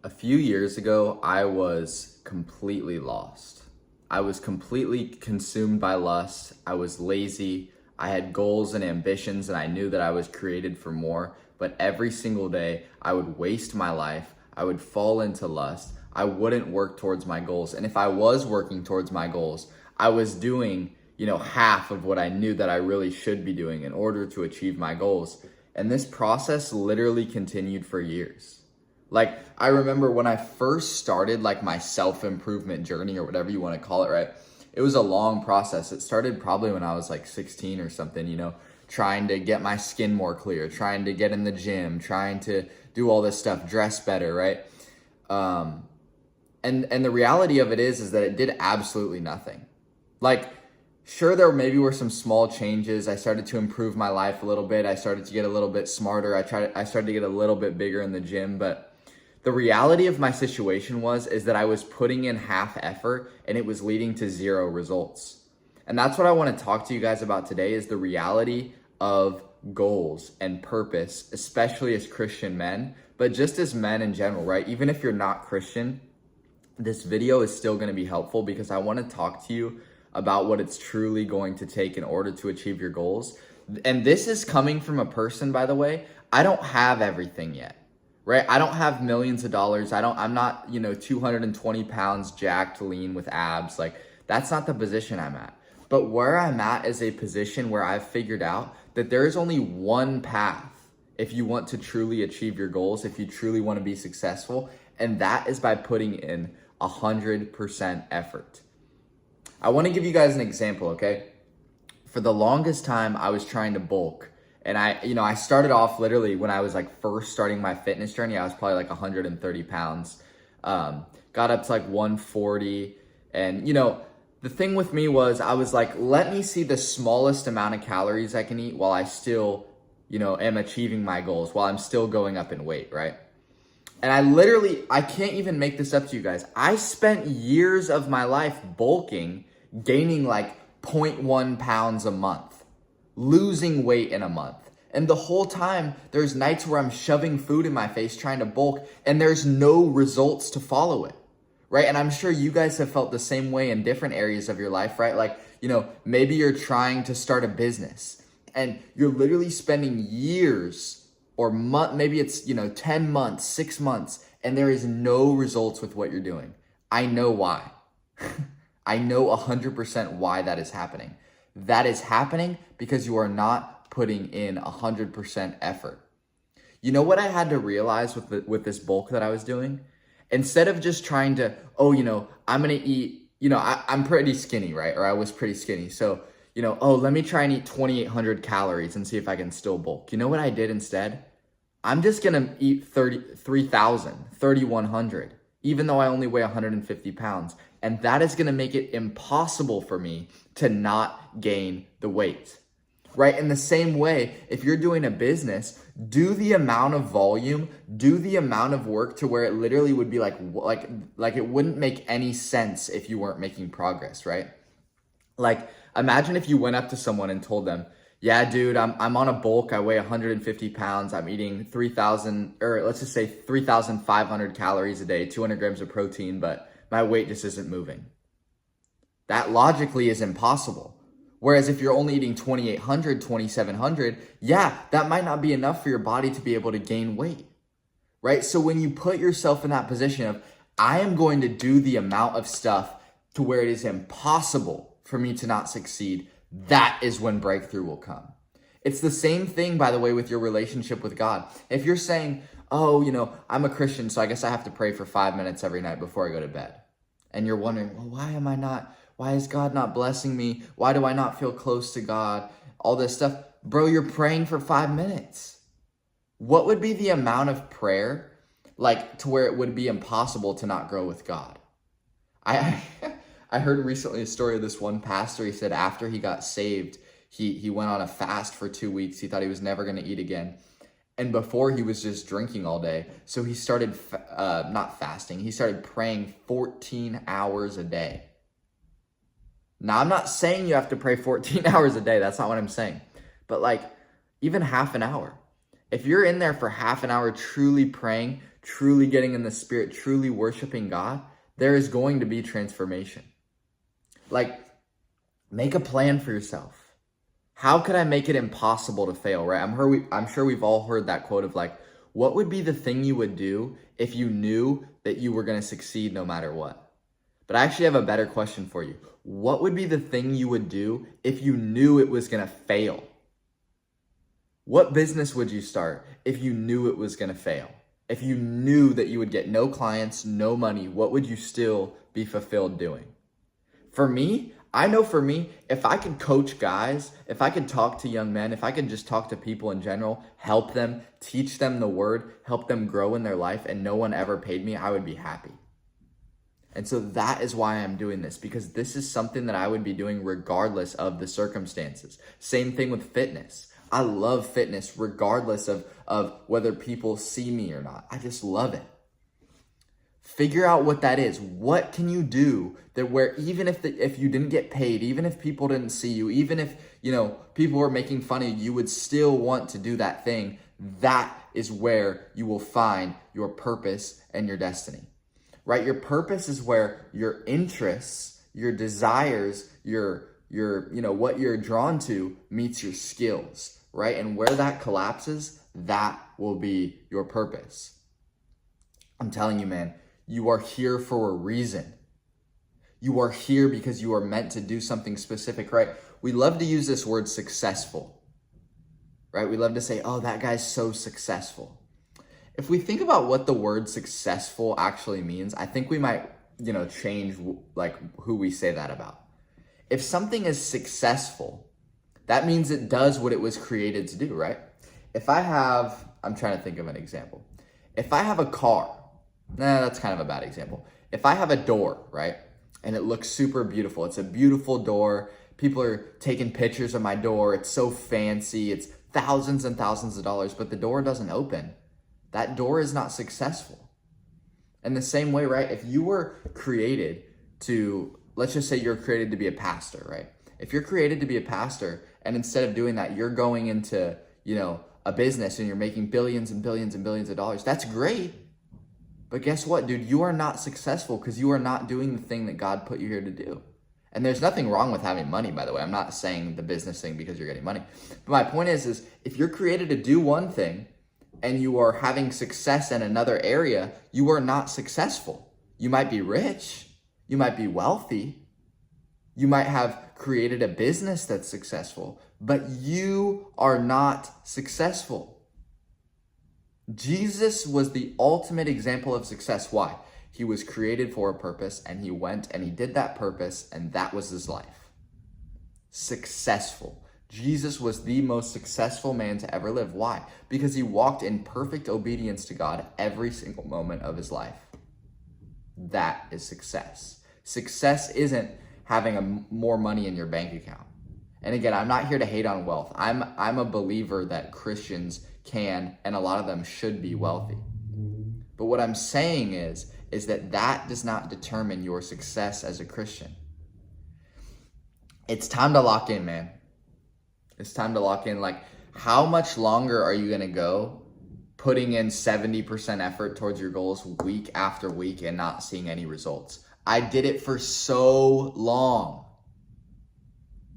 A few years ago, I was completely lost. I was completely consumed by lust. I was lazy. I had goals and ambitions, and I knew that I was created for more. But every single day, I would waste my life. I would fall into lust. I wouldn't work towards my goals. And if I was working towards my goals, I was doing, half of what I knew that I really should be doing in order to achieve my goals. And this process literally continued for years. Like, I remember when I first started like my self-improvement journey or whatever you want to call it, right? It was a long process. It started probably when I was like 16 or something, trying to get my skin more clear, trying to get in the gym, trying to do all this stuff, dress better, right? And the reality of it is that it did absolutely nothing. Like, sure, there maybe were some small changes. I started to improve my life a little bit. I started to get a little bit smarter. I started to get a little bit bigger in the gym, but the reality of my situation is that I was putting in half effort and it was leading to zero results. And that's what I want to talk to you guys about today, is the reality of goals and purpose, especially as Christian men, but just as men in general, right? Even if you're not Christian, this video is still going to be helpful because I want to talk to you about what it's truly going to take in order to achieve your goals. And this is coming from a person, by the way, I don't have everything yet. Right? I don't have millions of dollars. I'm not, 220 pounds, jacked, lean with abs. Like, that's not the position I'm at. But where I'm at is a position where I've figured out that there is only one path if you want to truly achieve your goals, if you truly want to be successful, and that is by putting in 100% effort. I want to give you guys an example, okay? For the longest time, I was trying to bulk. And I started off literally when I was like first starting my fitness journey. I was probably like 130 pounds, got up to like 140. And, the thing with me was I was like, let me see the smallest amount of calories I can eat while I still, am achieving my goals, while I'm still going up in weight, right? And I can't even make this up to you guys. I spent years of my life bulking, gaining like 0.1 pounds a month, losing weight in a month. And the whole time, there's nights where I'm shoving food in my face trying to bulk, and there's no results to follow it, right? And I'm sure you guys have felt the same way in different areas of your life, right? Like, maybe you're trying to start a business and you're literally spending years or maybe it's, 10 months, 6 months, and there is no results with what you're doing. I know why. I know 100% why that is happening. That is happening because you are not putting in 100% effort. You know what I had to realize with this bulk that I was doing? Instead of just trying to, I'm going to eat, I'm pretty skinny, right? Or I was pretty skinny. So, let me try and eat 2,800 calories and see if I can still bulk. You know what I did instead? I'm just going to eat 3,000, 3,100, even though I only weigh 150 pounds. And that is going to make it impossible for me to not gain the weight, right? In the same way, if you're doing a business, do the amount of volume, do the amount of work to where it literally would be like it wouldn't make any sense if you weren't making progress, right? Like, imagine if you went up to someone and told them, yeah, dude, I'm on a bulk. I weigh 150 pounds. I'm eating 3,000, or let's just say 3,500 calories a day, 200 grams of protein, but my weight just isn't moving. That logically is impossible. Whereas if you're only eating 2,800, 2,700, yeah, that might not be enough for your body to be able to gain weight, right? So when you put yourself in that position of, I am going to do the amount of stuff to where it is impossible for me to not succeed, that is when breakthrough will come. It's the same thing, by the way, with your relationship with God. If you're saying, I'm a Christian, so I guess I have to pray for 5 minutes every night before I go to bed. And you're wondering, well, why is God not blessing me? Why do I not feel close to God? All this stuff. Bro, you're praying for 5 minutes. What would be the amount of prayer like to where it would be impossible to not grow with God? I heard recently a story of this one pastor. He said after he got saved, he went on a fast for 2 weeks. He thought he was never going to eat again. And before, he was just drinking all day. So he started not fasting. He started praying 14 hours a day. Now, I'm not saying you have to pray 14 hours a day. That's not what I'm saying. But like even half an hour. If you're in there for half an hour truly praying, truly getting in the spirit, truly worshiping God, there is going to be transformation. Like, make a plan for yourself. How could I make it impossible to fail, right? I'm sure we've all heard that quote of like, what would be the thing you would do if you knew that you were going to succeed no matter what? But I actually have a better question for you. What would be the thing you would do if you knew it was going to fail? What business would you start if you knew it was going to fail? If you knew that you would get no clients, no money, what would you still be fulfilled doing? For me, I know for me, if I could coach guys, if I could talk to young men, if I could just talk to people in general, help them, teach them the word, help them grow in their life, and no one ever paid me, I would be happy. And so that is why I'm doing this, because this is something that I would be doing regardless of the circumstances. Same thing with fitness. I love fitness regardless of whether people see me or not. I just love it. Figure out what that is. What can you do that where even if you didn't get paid, even if people didn't see you, even if, people were making fun of you, you would still want to do that thing. That is where you will find your purpose and your destiny, right? Your purpose is where your interests, your desires, your what you're drawn to meets your skills, right? And where that collapses, that will be your purpose. I'm telling you, man, you are here for a reason. You are here because you are meant to do something specific, right? We love to use this word successful, right? We love to say, oh, that guy's so successful. If we think about what the word successful actually means, I think we might, change like who we say that about. If something is successful, that means it does what it was created to do, right? I'm trying to think of an example. If I have a car, that's kind of a bad example. If I have a door, right, and it looks super beautiful, it's a beautiful door, people are taking pictures of my door, it's so fancy, it's thousands and thousands of dollars, but the door doesn't open, that door is not successful. In the same way, right, if you were created to, let's just say you're created to be a pastor, right? If you're created to be a pastor, and instead of doing that, you're going into, a business and you're making billions and billions and billions of dollars, that's great. But guess what, dude? You are not successful because you are not doing the thing that God put you here to do. And there's nothing wrong with having money, by the way. I'm not saying the business thing because you're getting money. But my point is if you're created to do one thing and you are having success in another area, you are not successful. You might be rich. You might be wealthy. You might have created a business that's successful, but you are not successful. Jesus was the ultimate example of success. Why? He was created for a purpose and he went and he did that purpose and that was his life. Successful. Jesus was the most successful man to ever live. Why? Because he walked in perfect obedience to God every single moment of his life. That is success. Success isn't having more money in your bank account. And again, I'm not here to hate on wealth. I'm a believer that Christians can, and a lot of them should be wealthy. But what I'm saying is that does not determine your success as a Christian. It's time to lock in, man. It's time to lock in. Like, how much longer are you going to go putting in 70% effort towards your goals week after week and not seeing any results? I did it for so long.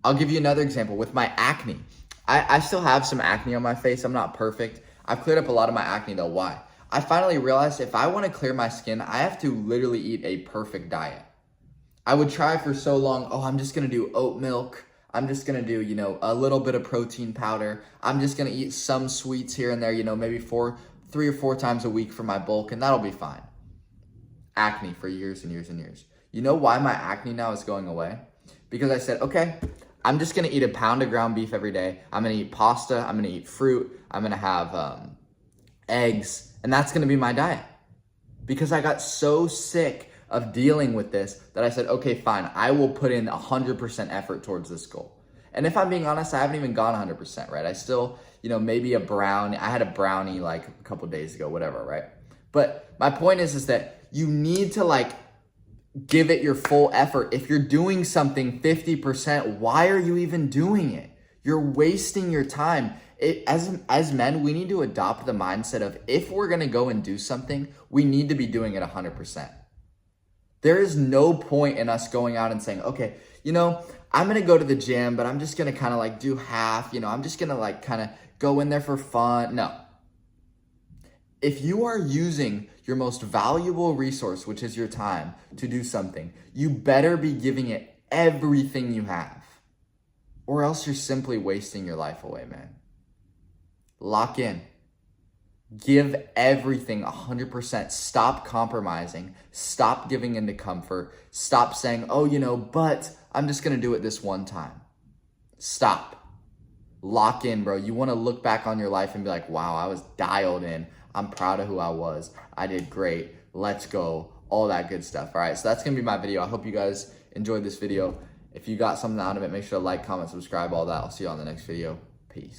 I'll give you another example with my acne. I still have some acne on my face. I'm not perfect. I've cleared up a lot of my acne though. Why? I finally realized if I want to clear my skin, I have to literally eat a perfect diet. I would try for so long, I'm just going to do oat milk. I'm just going to do, a little bit of protein powder. I'm just going to eat some sweets here and there, maybe 3 or 4 times a week for my bulk, and that'll be fine. Acne for years and years and years. You know why my acne now is going away? Because I said, okay, I'm just going to eat a pound of ground beef every day. I'm going to eat pasta. I'm going to eat fruit. I'm going to have eggs. And that's going to be my diet. Because I got so sick of dealing with this that I said, okay, fine. I will put in 100% effort towards this goal. And if I'm being honest, I haven't even gone 100%, right? I still, maybe a brownie. I had a brownie like a couple days ago, whatever, right? But my point is that you need to give it your full effort. If you're doing something 50%, why are you even doing it? You're wasting your time. As men, we need to adopt the mindset of if we're going to go and do something, we need to be doing it 100%. There is no point in us going out and saying, okay, I'm going to go to the gym, but I'm just going to kind of like do half, I'm just going to like kind of go in there for fun. No. If you are using your most valuable resource, which is your time, to do something, you better be giving it everything you have, or else you're simply wasting your life away, man. Lock in. Give everything 100%. Stop compromising. Stop giving into comfort. Stop saying, oh, but I'm just going to do it this one time. Stop. Lock in, bro. You want to look back on your life and be like, wow, I was dialed in. I'm proud of who I was. I did great. Let's go. All that good stuff. All right, so that's going to be my video. I hope you guys enjoyed this video. If you got something out of it, make sure to like, comment, subscribe, all that. I'll see you on the next video. Peace.